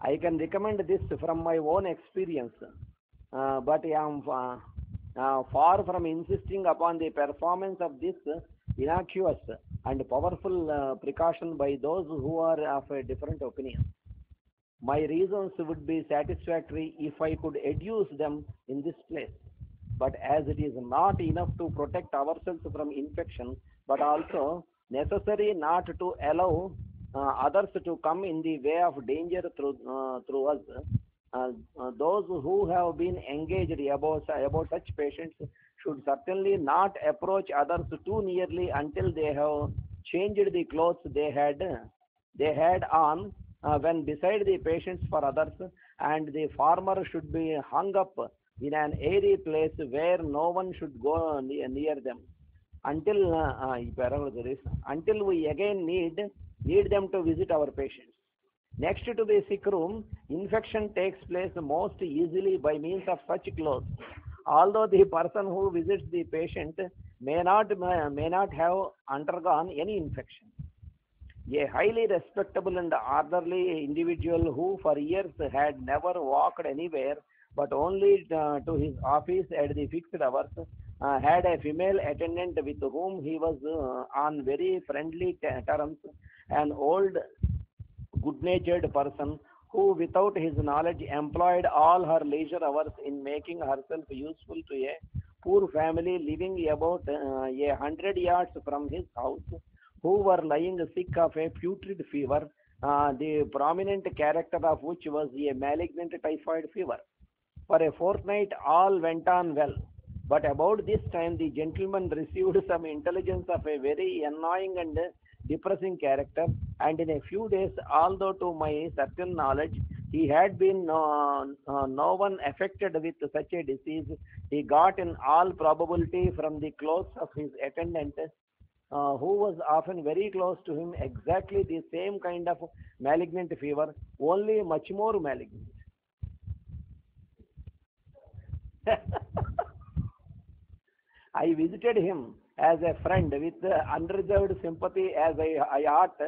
I can recommend this from my own experience, but I am far from insisting upon the performance of this innocuous and powerful precaution by those who are of a different opinion. My reasons would be satisfactory if I could adduce them in this place. But as it is not enough to protect ourselves from infection, but also necessary not to allow others to come in the way of danger through us, those who have been engaged about such patients should certainly not approach others too nearly until they have changed the clothes they had on when beside the patients for others, and the former should be hung up in an airy place where no one should go near them until until we again need them to visit our patients. Next to the sick room, infection takes place most easily by means of such clothes, although the person who visits the patient may not have undergone any infection. A highly respectable and orderly individual who for years had never walked anywhere but only to his office at the fixed hours, had a female attendant with whom he was on very friendly terms, an old good-natured person who without his knowledge employed all her leisure hours in making herself useful to a poor family living about 100 yards from his house, who were lying sick of a putrid fever, the prominent character of which was a malignant typhoid fever. For a fortnight all went on well, but about this time the gentleman received some intelligence of a very annoying and depressing character, and in a few days, although to my certain knowledge he had been no one affected with such a disease, he got in all probability from the clothes of his attendant, who was often very close to him, exactly the same kind of malignant fever, only much more malignant. I visited him as a friend with unreserved sympathy as I ought,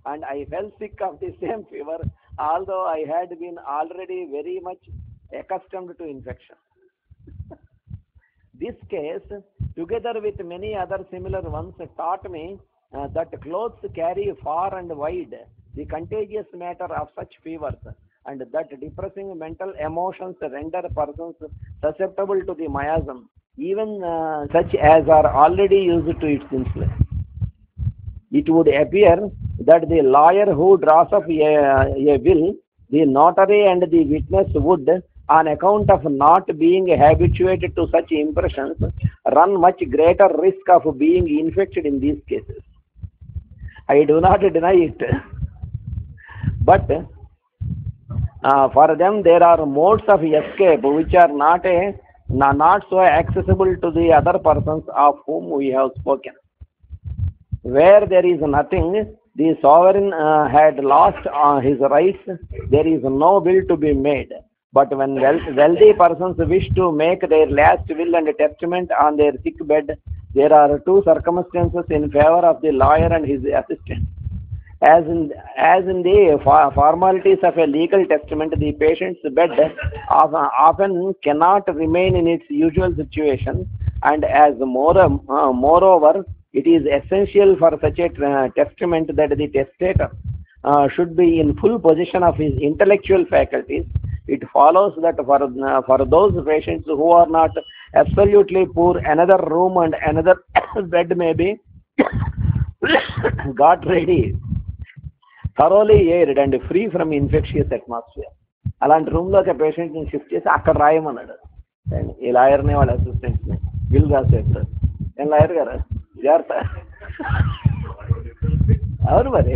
and I fell sick of the same fever, although I had been already very much accustomed to infection. This case, together with many other similar ones, taught me that clothes carry far and wide the contagious matter of such fevers, and that depressing mental emotions render persons susceptible to the miasm, even such as are already used to its influence. It would appear that the lawyer who draws up a will, the notary and the witness would, on account of not being habituated to such impressions, run much greater risk of being infected in these cases. I do not deny it, but for them there are modes of escape which are not so accessible to the other persons of whom we have spoken. Where there is nothing, the sovereign had lost his rights, there is no will to be made. But when wealthy persons wish to make their last will and testament on their sick bed, there are two circumstances in favor of the lawyer and his assistant. As in the formalities of a legal testament, the patient's bed often cannot remain in its usual situation, and as moreover, it is essential for such a testament that the testator should be in full possession of his intellectual faculties. It follows that for those patients who are not absolutely poor, another room and another bed may be got ready, thoroughly aired and free from infectious atmosphere. అలాంటి రూమ్లోకి పేషెంట్ని shift చేసి అక్కడ రాయమన్నాడు. ఈ లాయర్ని వాళ్ళ అసిస్టెంట్స్ని bill రాసేస్తారు. ఏం lawyer గారు జాగ్రత్త. అవును మరి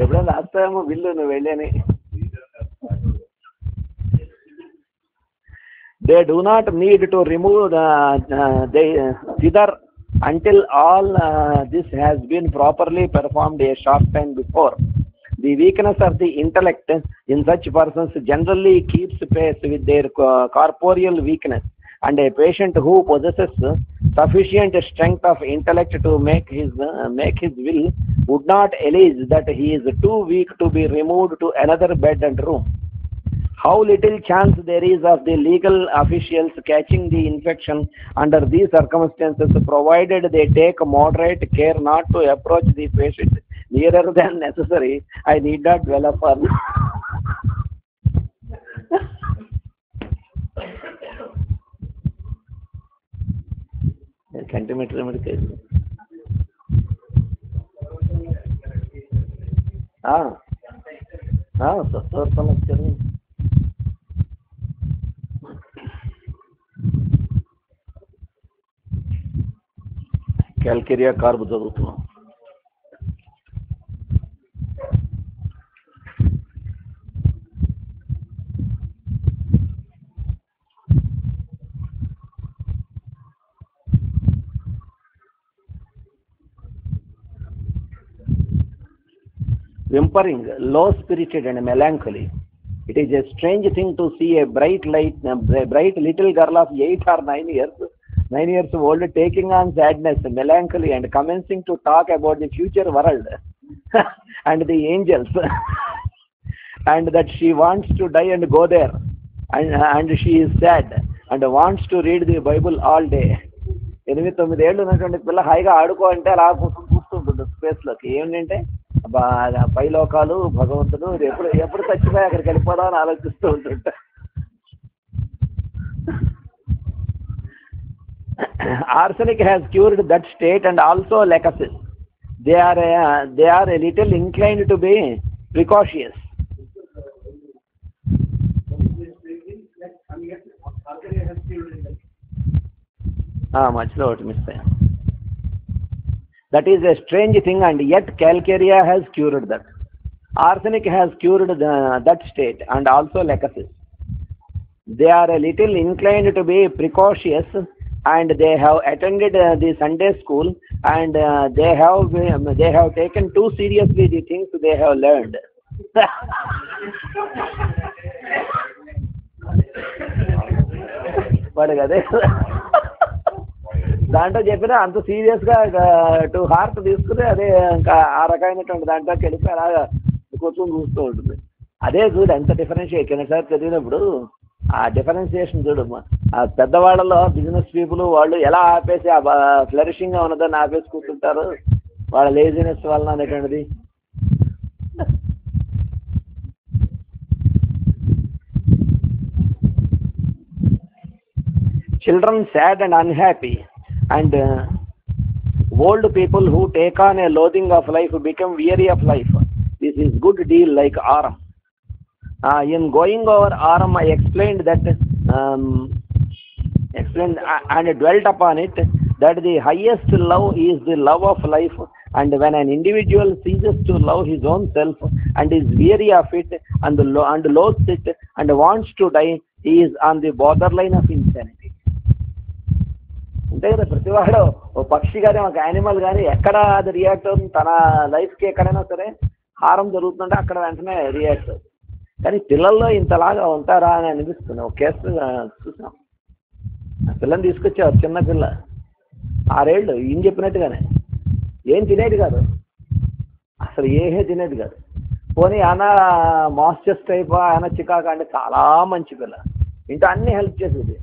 ఎప్పుడైనా రాస్తాయేమో బిల్లు నువ్వు వెళ్ళని. They do not need to remove thither until all this has been properly performed a short time before. The weakness of the intellect in such persons generally keeps pace with their corporeal weakness, and a patient who possesses sufficient strength of intellect to make his will would not allege that he is too weak to be removed to another bed and room. How little chance there is of the legal officials catching the infection under these circumstances, provided they take moderate care not to approach the patient nearer than necessary. I need not dwell upon. Centimeter medication. Calcarea carb చదువుతున్నాం. Whimpering, low-spirited and melancholy. It is a strange thing to see a bright little girl of 8 or 9 years old taking on sadness, melancholy, and commencing to talk about the future world and the angels, and that she wants to die and go there, and she is sad and wants to read the Bible all day. 8-9 ఏళ్ళు ఉన్నటువంటి పిల్ల హాయిగా ఆడుకో అంటే అలా కూర్చుంటుంటుంది స్పేస్లోకి. ఏంటంటే బాగా పైలోకాలు, భగవంతుడు, ఎప్పుడు చచ్చిపోయి అక్కడికి వెళ్ళిపోదాం అని ఆలోచిస్తూ ఉంటుంటా. Arsenic has cured that state and also laxative. They are a little inclined to be precocious. మధ్యలో ఒకటి మిస్ అయ్యాను. That is a strange thing, and yet calcarea has cured that. Arsenic has cured that state and also laxative. They are a little inclined to be precocious, and they have attended the Sunday school, and they have taken too seriously the things they have learned. వాడికి అదే దాంట్లో చెప్పినా అంత సీరియస్గా to heart తీసుకుని అదే ఇంకా ఆ రకమైనటువంటి దాంట్లోకి వెళ్ళిపోయి అలాగా కూర్చొని చూస్తూ ఉంటుంది. అదే చూడు ఎంత డిఫరెన్షియేట్ సార్ చదివినప్పుడు ఆ డిఫరెన్షియేషన్ చూడు. ఆ పెద్దవాళ్ళలో బిజినెస్ పీపుల్ వాళ్ళు ఎలా ఆపేసి ఫ్లరిషింగ్గా ఉన్నదాన్ని ఆపేసి కూర్చుంటారు వాళ్ళ లేజినెస్ వలన అనేటువంటిది. Children sad and unhappy, and old people who take on a loathing of life become weary of life. This is good deal like Aram. In going over Aram, I explained and dwelt upon it, that the highest love is the love of life, and when an individual ceases to love his own self and is weary of it and loathes it and wants to die, he is on the borderline of insanity. అంతే కదా, ప్రతివాడు ఓ పక్షి కానీ ఒక animal కానీ ఎక్కడ అది react అవుతుంది, తన లైఫ్కి ఎక్కడైనా సరే హారం జరుగుతుంటే అక్కడ వెంటనే రియాక్ట్ అవుతుంది. కానీ పిల్లల్లో ఇంతలాగా ఉంటారా అని అనిపిస్తుంది. ఒక కేసు చూసాం, పిల్లని తీసుకొచ్చారు, చిన్న పిల్ల 6 ఏళ్ళు, ఈయన చెప్పినట్టుగానే ఏం తినేది కాదు, అసలు ఏమీ తినేది కాదు. పోనీ ఆయన మాస్టర్స్ టైప్, ఆయన చికాకు అంటే చాలా మంచి పిల్ల, ఇంట్లో అన్నీ హెల్ప్ చేసేది,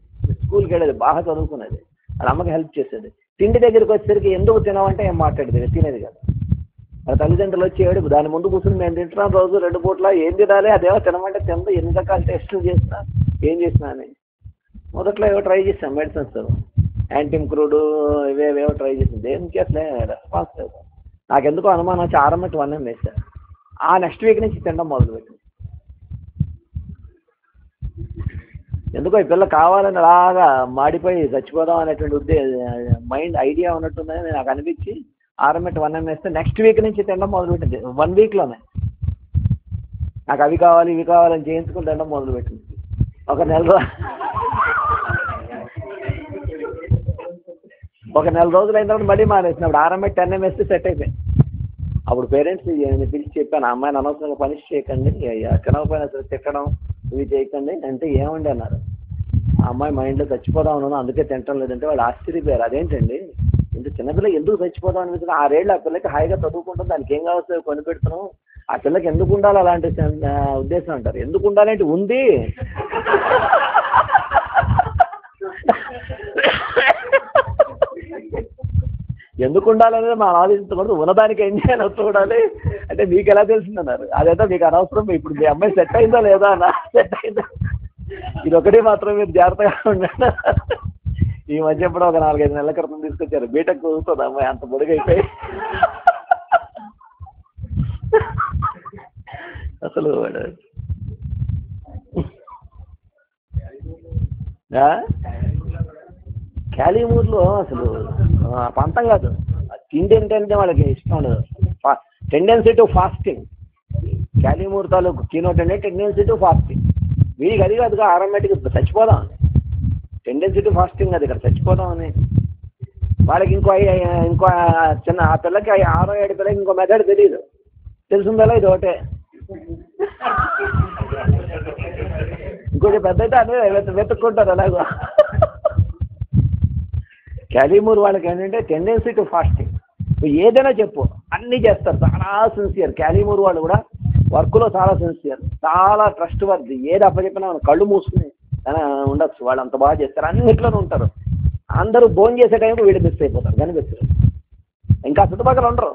స్కూల్కి వెళ్ళేది, బాగా చదువుకునేది, వాళ్ళ అమ్మకి హెల్ప్ చేసేది. తిండి దగ్గరికి వచ్చేసరికి ఎందుకు తినవంటే ఏం మాట్లాడేది, తినేది కాదు. వాళ్ళ తల్లిదండ్రులు వచ్చి ఏడుపు, దాని ముందు కూర్చుని మేము తింటున్నాం రోజు 2 పూట్ల, ఏం తినాలి, అదేమో తినమంటే తిందా, ఎన్ని రకాల టెస్టులు చేసినా ఏం చేసినా అని. మొదట్లో ఏవో ట్రై చేసాం, మెడిసిన్స్ యాంటిమ్ క్రూడ్ ఇవేవో ట్రై చేసింది, దేనికి అసలే రెస్పాన్స్ లేదు. నాకెందుకో అనుమానం వచ్చి ఆరమెట్ 1 వేసాను. ఆ నెక్స్ట్ వీక్ నుంచి తినడం మొదలుపెట్టింది. ఎందుకో ఈ పిల్ల కావాలని అలాగా మాడిపోయి చచ్చిపోదాం అనేటువంటి మైండ్ ఐడియా ఉన్నట్టుందని నాకు అనిపించి ఆరమెట్ 1 వేస్తే నెక్స్ట్ వీక్ నుంచి తినడం మొదలుపెట్టింది. 1 వీక్లోనే నాకు అవి కావాలి ఇవి కావాలని చేయించుకుని తినడం మొదలుపెట్టింది. ఒక నెల రోజులు అయిన తర్వాత మళ్ళీ మానేసినప్పుడు ఆరమెట్ 10 వేస్తే సెట్ అయిపోయింది. అప్పుడు పేరెంట్స్ పిలిచి చెప్పాను, అమ్మాయిని అనవసరంగా పనిష్ చేయకండి, తినకపోయినా సరే తిట్టడం ఇవి చేయకండి అంటే ఏమండి అన్నారు. అమ్మాయి మైండ్లో చచ్చిపోదాం ఉన్నాను అందుకే తింటం లేదంటే వాళ్ళు ఆశ్చర్యపోయారు. అదేంటండి ఇంత చిన్నపిల్ల ఎందుకు చచ్చిపోదాం అనిపిస్తుంది? 6 ఏళ్ళు ఆ పిల్లకి హాయిగా చదువుకుంటుంది, దానికి ఏం కావచ్చు కొనిపెడుతున్నాం, ఆ పిల్లకి ఎందుకు ఉండాలి అలాంటి ఉద్దేశం అంటారు. ఎందుకు ఉండాలంటే ఉంది. ఎందుకు ఉండాలనేది మనం ఆలోచించకూడదు, ఉన్నదానికి ఎంజాయ్ అవుతూ ఉండాలి. అంటే మీకు ఎలా తెలిసిందన్నారు? అదైతే మీకు అనవసరం. ఇప్పుడు మీ అమ్మాయి సెట్ అయిందా లేదా అన్న, సెట్ అయిందా, ఇది ఒకటి మాత్రం మీరు జాగ్రత్తగా ఉండండి. ఈ మధ్య ఎప్పుడో ఒక 4-5 నెలల క్రితం తీసుకొచ్చారు, బీటెక్ చదువుతుంది అమ్మాయి, అంత పొడిగైపోయి అసలు క్యాలీమూర్లో అసలు పంతం కాదు, తిండి ఏంటంటే వాళ్ళకి ఇష్టం ఉండదు. టెండెన్సీ టు ఫాస్టింగ్, క్యాలీమూర్ తాలూకు కీనోట్ అంటే టెండెన్సీ టు ఫాస్టింగ్. వీడికి అది కాదుగా ఆటోమేటిక్గా చచ్చిపోదాం, టెండెన్సీ టు ఫాస్టింగ్ అది ఇక్కడ చచ్చిపోదాం అని. వాళ్ళకి ఇంకో చిన్న ఆ పిల్లకి 6-7 పిల్లకి ఇంకో మెథడ్ తెలియదు, తెలుసుందలా ఇది ఒకటే. ఇంకొంచెం పెద్ద అయితే అదే వెతుక్కుంటారు అలాగో. క్యాలీమూర్ వాళ్ళకి ఏంటంటే టెండెన్సీ టు ఫాస్టింగ్. ఏదైనా చెప్పు అన్నీ చేస్తారు, చాలా సిన్సియర్. క్యాలీమూర్ వాళ్ళు కూడా వర్క్లో చాలా సిన్సియర్, చాలా ట్రస్ట్ వర్ది. ఏది అప్పచెప్పినా మనం కళ్ళు మూసుకుని ఉండొచ్చు, వాళ్ళు అంత బాగా చేస్తారు, అన్నిట్లోనే ఉంటారు. అందరూ భోజనం చేసే టైంకి వీళ్ళు మిస్ అయిపోతారు, కనిపిస్తారు. ఇంకా చుట్టుపక్కల ఉండరు,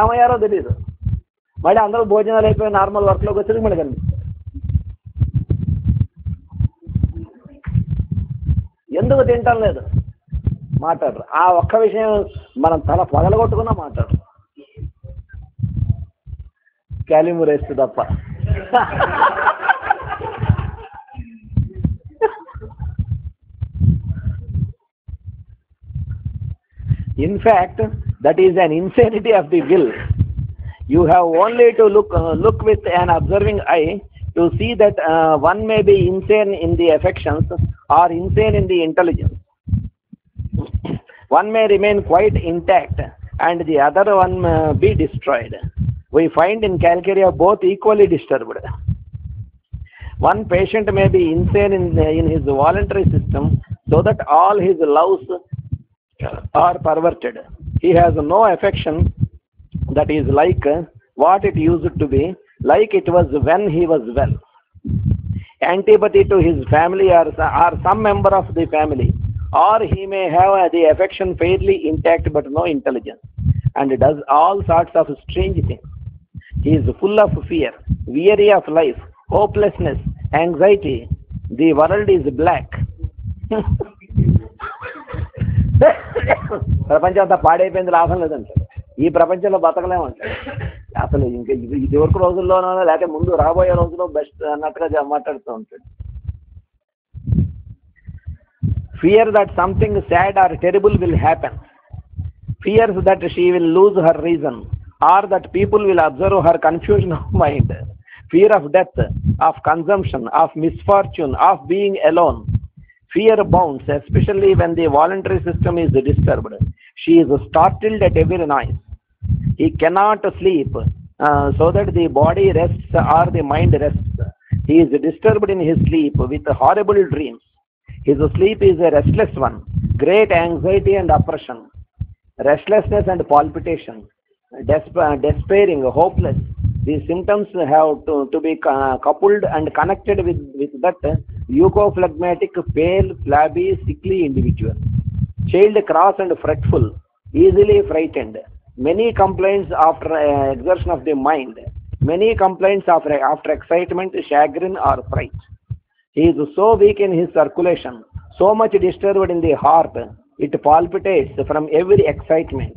ఏమయ్యారో తెలియదు. మళ్ళీ అందరూ భోజనాలు అయిపోయి నార్మల్ వర్క్లోకి వచ్చేది మళ్ళీ కనిపిస్తారు. ఎందుకు తింటాం లేదు మాట్లాడరు. ఆ ఒక్క విషయం మనం తల పగలగొట్టుకున్నా మాట్లాడరు, క్యాలీమూర్ వేస్తే తప్ప. In fact, that is an insanity of the will. You have only to look with an observing eye to see that one may be insane in the affections or insane in the intelligence. One may remain quite intact and the other one be destroyed. We find in Calcarea both equally disturbed. One patient may be insane in his voluntary system so that all his loves are perverted. He has no affection that is like what it used to be, like it was when he was well. Antipathy to his family or some member of the family, or he may have the affection fairly intact but no intelligence, and does all sorts of strange things. He is full of fear, weary of life, hopelessness, anxiety. The world is black. ప్రపంచం అంతా పాడైపోయింది, లాభం లేదంటారు. ఈ ప్రపంచంలో బతకలేమంటారు. అసలు ఇంకా ఇది వరకు రోజుల్లోనో లేకపోతే ముందు రాబోయే రోజుల్లో బెస్ట్ అన్నట్టుగా మాట్లాడుతూ ఉంటాడు. Fear that something sad or terrible will happen. Fears that she will lose her reason, or that people will observe her confusion of mind. Fear of death, of consumption, of misfortune, of being alone. Fear bounds, especially when the voluntary system is disturbed. She is startled at every noise. He cannot sleep so that the body rests or the mind rests. He is disturbed in his sleep with horrible dreams. His sleep is a restless one, great anxiety and oppression, restlessness and palpitation, despairing, hopeless. These symptoms have to be coupled and connected with that eucophlegmatic, pale, flabby, sickly individual. Child cross and fretful, easily frightened. Many complaints after exertion of the mind. Many complaints after excitement, chagrin or fright. He is so weak in his circulation, so much disturbed in the heart, it palpitates from every excitement.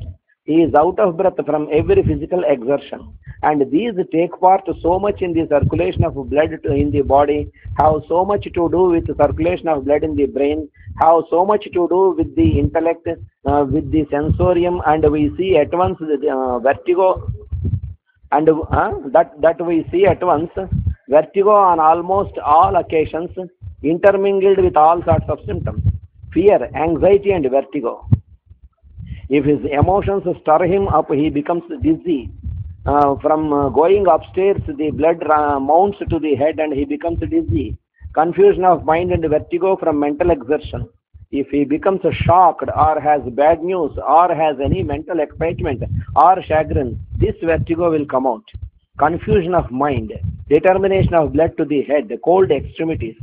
He is out of breath from every physical exertion. And these take part so much in the circulation of blood in the body, have so much to do with the circulation of blood in the brain, have so much to do with the intellect, with the sensorium, and we see at once vertigo, and that we see at once vertigo on almost all occasions, intermingled with all sorts of symptoms, fear, anxiety, and vertigo. If his emotions stir him up, he becomes dizzy. From going upstairs, the blood mounts to the head and he becomes dizzy. confusion of mind and vertigo from mental exertion. If he becomes shocked or has bad news or has any mental excitement or chagrin, this vertigo will come out. Confusion of mind, determination of blood to the head, cold extremities,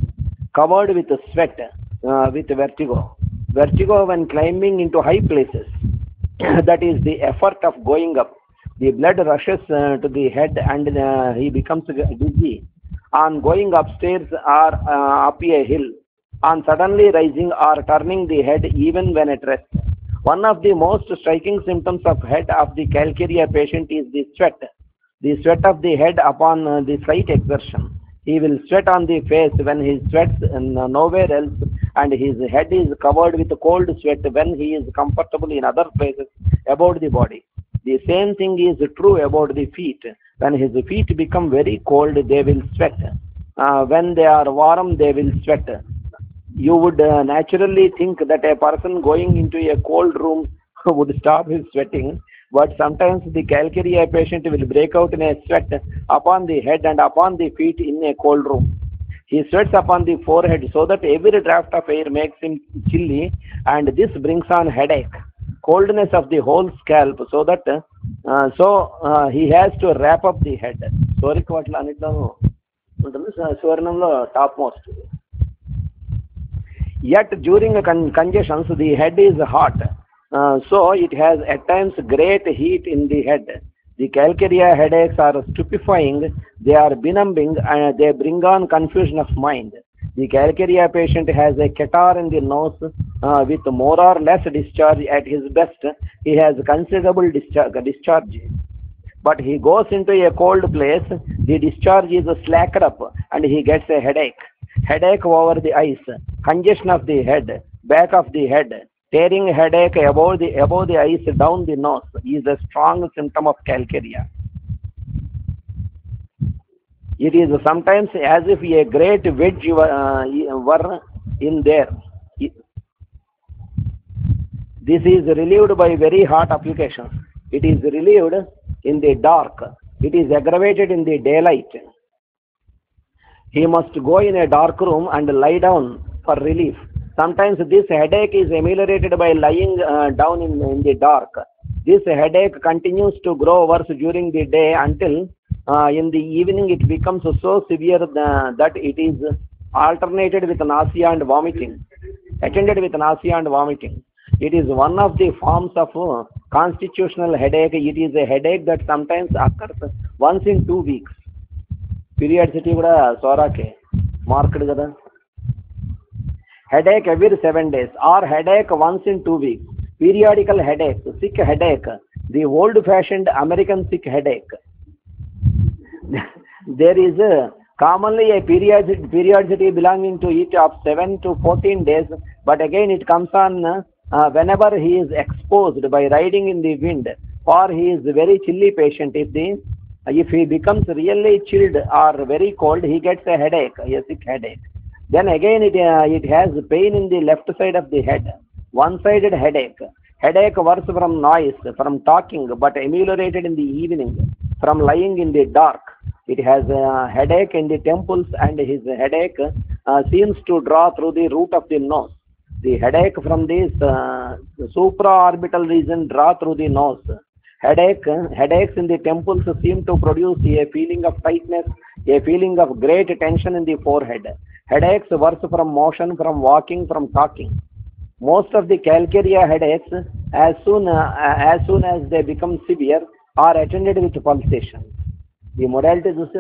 covered with sweat, with vertigo. Vertigo when climbing into high places. That is the effort of going up. The blood rushes to the head and he becomes dizzy on going upstairs or up a hill, on suddenly rising or turning the head even when at rest. One of the most striking symptoms of head of the calcaria patient is the sweat of the head upon the slight exertion. He will sweat on the face when he sweats nowhere else, and his head is covered with cold sweat when he is comfortable in other places about the body. The same thing is true about the feet. When his feet become very cold, they will sweat. When they are warm, they will sweat. You would naturally think that a person going into a cold room would stop his sweating, but sometimes the calcaria patient will break out in a sweat upon the head and upon the feet in a cold room. He sweats upon the forehead so that every draft of air makes him chilly, and this brings on headache, coldness of the whole scalp, so that he has to wrap up the head. Soric వాటిలో అన్నిట్లోనూ ఉంటుంది, సువర్ణంలో top most. Yet during congestions, the head is hot, so it has at times great heat in the head. The calcaria headaches are stupefying, they are benumbing, and they bring on confusion of mind. The calcaria patient has a catarrh in the nose with more or less discharge at his best. He has considerable discharge. But he goes into a cold place, the discharge is slacked up and he gets a headache over the eyes, congestion of the head, back of the head, tearing headache above the eyes, down the nose is a strong symptom of calcaria. It is sometimes as if a great wedge were in there. This is relieved by very hot applications. It is relieved in the dark. It is aggravated in the daylight. He must go in a dark room and lie down for relief. Sometimes this headache is ameliorated by lying down in the dark. This headache continues to grow worse during the day until in the evening it becomes so severe that it is alternated with nausea and vomiting, attended with nausea and vomiting. It is one of the forms of constitutional headache. It is a headache that sometimes occurs once in 2 weeks. Periodicity కూడా సోరాకే marked కదా. Headache every 7 days or headache once in 2 weeks. Periodical headache, sick headache, the old-fashioned American sick headache. There is commonly a periodicity belonging to each of 7 to 14 days, but again it comes on whenever he is exposed by riding in the wind, or he is a very chilly patient. If he becomes really chilled or very cold, he gets a headache, a sick headache. Then again it has pain in the left side of the head, one-sided headache. Headache worse from noise, from talking, but ameliorated in the evening, from lying in the dark. It has a headache in the temples, and his headache seems to draw through the root of the nose. The headache from this supraorbital region draw through the nose. Headaches in the temples seem to produce a feeling of tightness, a feeling of great tension in the forehead. Headaches worse from motion, from walking, from talking. Most of the calcaria headaches, as soon as they become severe, are attended with pulsation. The modality చూస్తే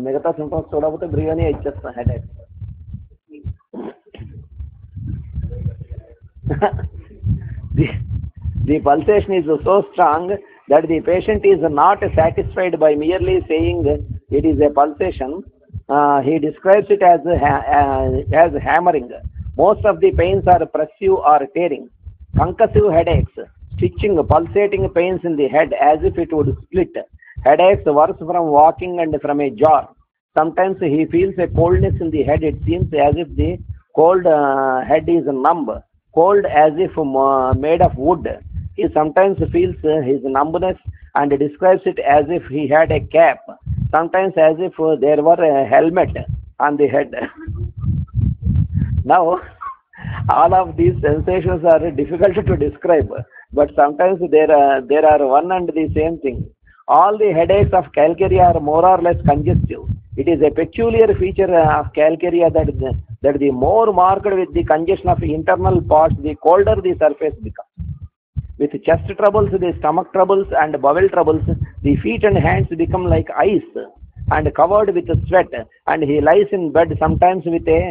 మిగతా symptoms చూడకపోతే బ్రీగానే ఇచ్చేస్తాం headache. The pulsation is so strong that the patient is not satisfied by merely saying it is a pulsation. He describes it as hammering. Most of the pains are pressive or tearing. Concussive headaches, stitching, pulsating pains in the head as if it would split. Headaches worse from walking and from a jar. Sometimes he feels a coldness in the head. It seems as if the cold head is numb, cold as if made of wood. He sometimes feels his numbness and describes it as if he had a cap, sometimes as if there were a helmet on the head. Now, all of these sensations are difficult to describe, but sometimes there are one and the same thing. All the headaches of calcarea are more or less congestive. It is a peculiar feature of calcarea that the more marked with the congestion of internal parts, the colder the surface becomes. With chest troubles, the stomach troubles, and bowel troubles, the feet and hands become like ice and covered with sweat, and he lies in bed sometimes with a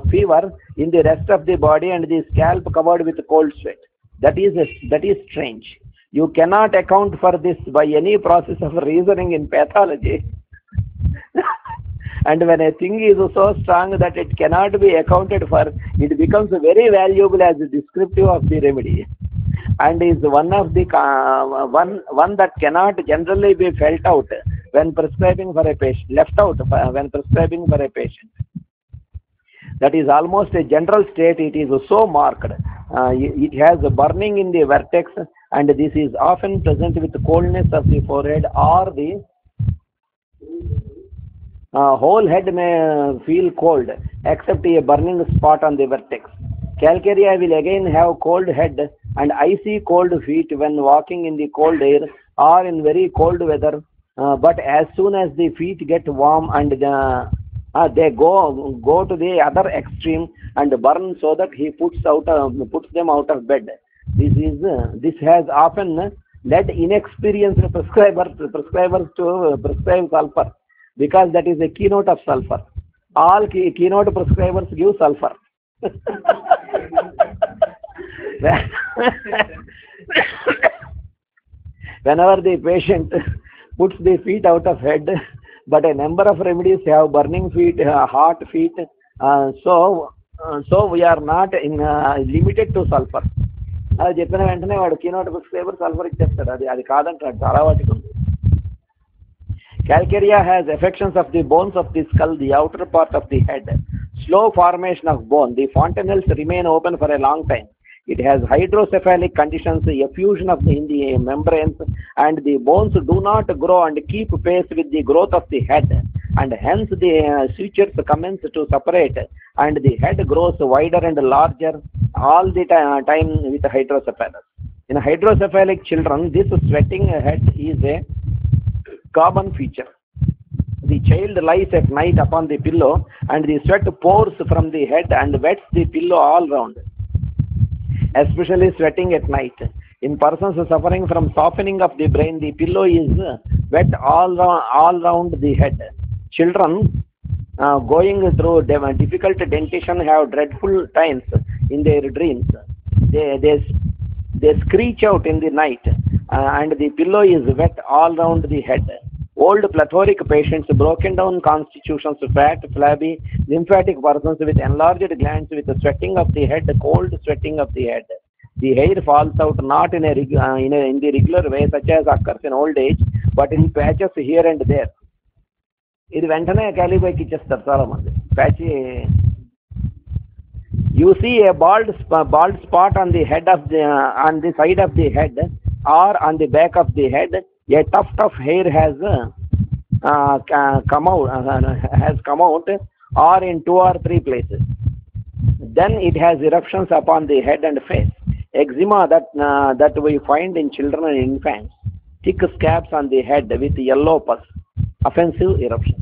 fever in the rest of the body and the scalp covered with cold sweat. That is strange. You cannot account for this by any process of reasoning in pathology. And when a thing is so strong that it cannot be accounted for, it becomes very valuable as descriptive of the remedy, and is one of the one that cannot generally be felt out when prescribing for a patient, left out when prescribing for a patient. That is almost a general state. It is so marked. It has burning in the vertex, and this is often present with coldness of the forehead, or the whole head may feel cold except a burning spot on the vertex. Calcarea will again have cold head and icy cold feet when walking in the cold air or in very cold weather, but as soon as the feet get warm and they go to the other extreme and burn, so that he puts them out of bed. This has often led inexperienced prescribers to prescribe sulfur, because that is the keynote of sulfur. All keynote prescribers give sulfur. Whenever the patient puts the feet out of head, but a number of remedies have burning feet, hot feet, so we are not limited to sulfur. అది చెప్పిన వెంటనే వాడు keynote prescriber sulphur ఇచ్చేస్తాడు. అది కాదంటాడు, చాలా వాటికి ఉంది. Calcarea has affections of the bones of the skull, the outer part of the head. Slow formation of bone. The fontanelles remain open for a long time. It has hydrocephalic conditions, effusion in the membranes, and the bones do not grow and keep pace with the growth of the head, and hence the sutures commence to separate, and the head grows wider and larger all the time with hydrocephalus. In hydrocephalic children, this sweating head is a common feature. The child lies at night upon the pillow, and the sweat pours from the head and wets the pillow all round, especially sweating at night. In persons suffering from softening of the brain, the pillow is wet all round the head. Children going through difficult dentition have dreadful times in their dreams. They screech out in the night, and the pillow is wet all round the head. Old plethoric patients, broken down constitutions, fat, flabby, lymphatic persons with enlarged glands, with sweating of the head, cold sweating of the head. The hair falls out not in the regular way, such as occurs in old age, but in patches here and there. ఇది వెంటనే క్యాలిబైకి ఇచ్చేస్తారు చాలా మంది. Patch. You see a bald spot on the head of on the side of the head or on the back of the head. A tuft of hair has come out, or in 2 or 3 places. Then it has eruptions upon the head and face. Eczema that we find in children and infants. Thick scabs on the head with yellow pus. Offensive eruption.